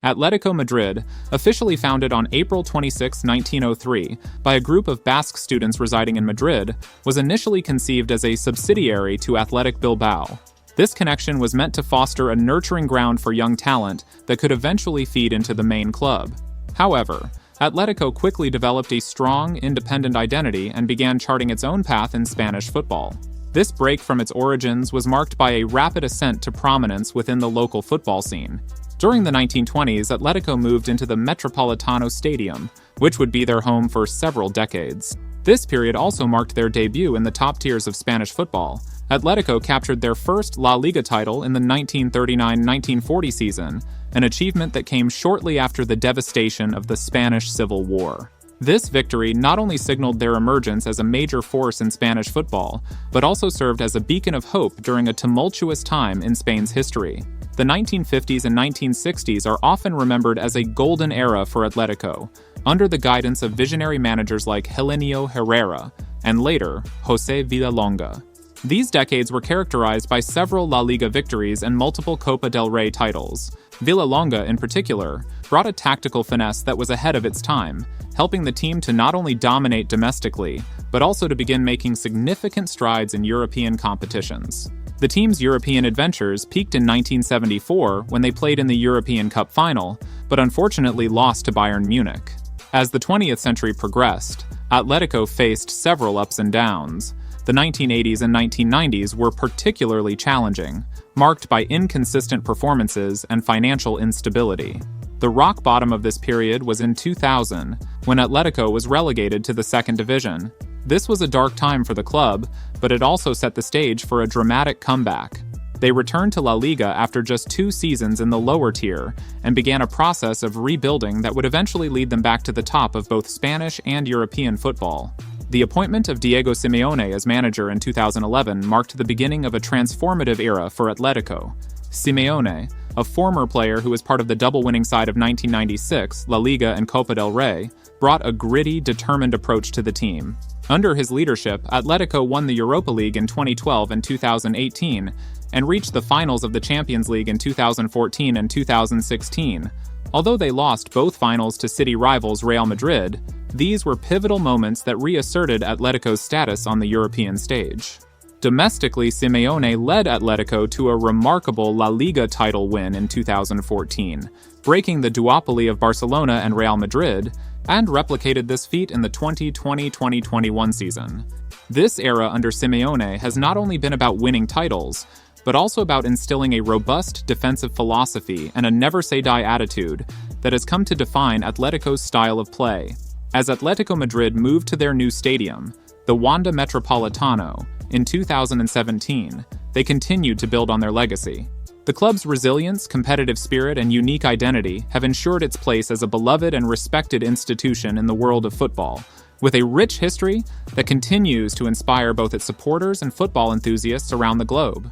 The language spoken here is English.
Atlético Madrid, officially founded on April 26, 1903, by a group of Basque students residing in Madrid, was initially conceived as a subsidiary to Athletic Bilbao. This connection was meant to foster a nurturing ground for young talent that could eventually feed into the main club. However, Atletico quickly developed a strong, independent identity and began charting its own path in Spanish football. This break from its origins was marked by a rapid ascent to prominence within the local football scene. During the 1920s, Atletico moved into the Metropolitano Stadium, which would be their home for several decades. This period also marked their debut in the top tiers of Spanish football. Atletico captured their first La Liga title in the 1939-1940 season, an achievement that came shortly after the devastation of the Spanish Civil War. This victory not only signaled their emergence as a major force in Spanish football, but also served as a beacon of hope during a tumultuous time in Spain's history. The 1950s and 1960s are often remembered as a golden era for Atletico, under the guidance of visionary managers like Helenio Herrera, and later, José Villalonga. These decades were characterized by several La Liga victories and multiple Copa del Rey titles. Villalonga, in particular, brought a tactical finesse that was ahead of its time, helping the team to not only dominate domestically, but also to begin making significant strides in European competitions. The team's European adventures peaked in 1974 when they played in the European Cup final, but unfortunately lost to Bayern Munich. As the 20th century progressed, Atletico faced several ups and downs. The 1980s and 1990s were particularly challenging, marked by inconsistent performances and financial instability. The rock bottom of this period was in 2000, when Atletico was relegated to the second division. This was a dark time for the club, but it also set the stage for a dramatic comeback. They returned to La Liga after just 2 seasons in the lower tier and began a process of rebuilding that would eventually lead them back to the top of both Spanish and European football. The appointment of Diego Simeone as manager in 2011 marked the beginning of a transformative era for Atletico. Simeone, a former player who was part of the double-winning side of 1996, La Liga and Copa del Rey, brought a gritty, determined approach to the team. Under his leadership, Atletico won the Europa League in 2012 and 2018, and reached the finals of the Champions League in 2014 and 2016. Although they lost both finals to city rivals Real Madrid, these were pivotal moments that reasserted Atletico's status on the European stage. Domestically, Simeone led Atletico to a remarkable La Liga title win in 2014, breaking the duopoly of Barcelona and Real Madrid, and replicated this feat in the 2020-2021 season. This era under Simeone has not only been about winning titles, but also about instilling a robust defensive philosophy and a never-say-die attitude that has come to define Atletico's style of play. As Atletico Madrid moved to their new stadium, the Wanda Metropolitano, in 2017, they continued to build on their legacy. The club's resilience, competitive spirit, and unique identity have ensured its place as a beloved and respected institution in the world of football, with a rich history that continues to inspire both its supporters and football enthusiasts around the globe.